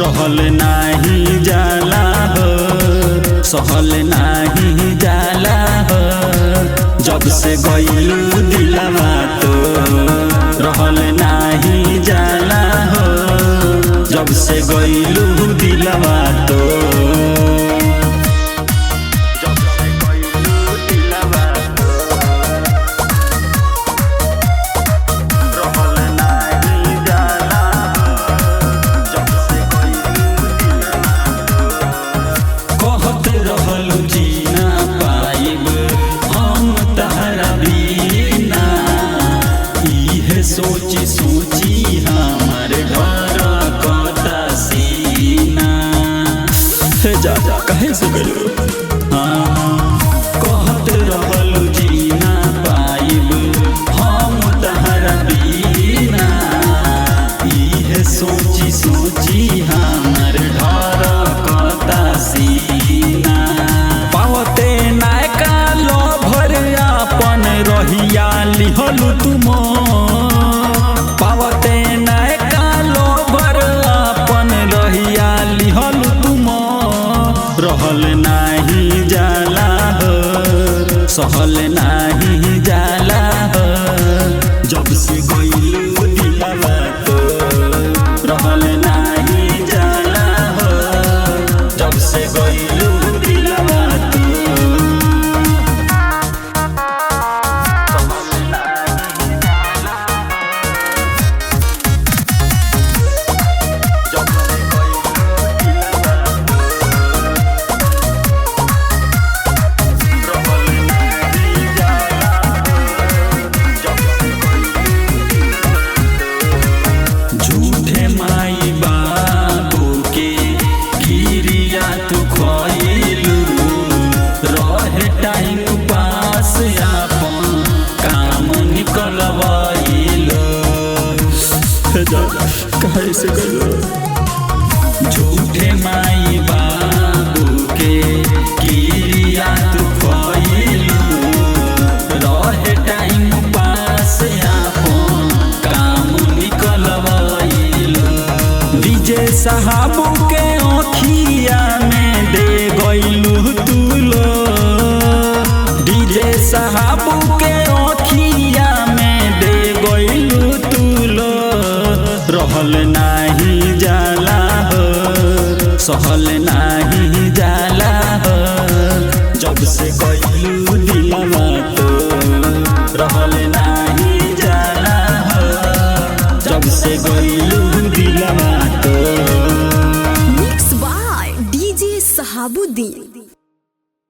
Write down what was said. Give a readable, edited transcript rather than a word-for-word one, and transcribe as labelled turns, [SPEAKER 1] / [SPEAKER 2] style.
[SPEAKER 1] रहल नाही जाला हो, सहल नाही जाला हो। जब से गइलू दिलवा तो रहल नाही जाला हो, जब से गइलू दिलवा तो। सोची सोची हमार घर कता सीना जा जा कहे से गलो। कहत रहलू जीना पाइब हम तहरा बिना, इहे सोची सोची हमार घर कता सीना। पावते नायका लभर अपन रहिया लिहलू तुम, पावते नायका लोभर अपन रहिया लिहलू तुम। रहल नाही जाला हो, सहल नाही जाला हो। जब से गइलू दिलवा तो रहल नाही जाला हो, जब से गइलू दिलवा तो। झूठे माई बाबू के गिरिया तू खोइलू, रहे टाइम पास आपन काम निकलवाइलू। कहे से गलो। झूठे माई बाबू के गिरिया तू खोइलू, रहे टाइम पास आपन काम निकलवाइलू। डीजे साहबू के आँखिया में दे गइलू तू लो, डीजे साहबू के आँखिया में दे गइलू तू लो। रहल नाही जाला हो, सहल नाही जाला हो। जब से गइलू दिलवा तो रहल नाही जाला हो, जब से गइलू दिलवा तो।
[SPEAKER 2] Mix by DJ Shahabuddin.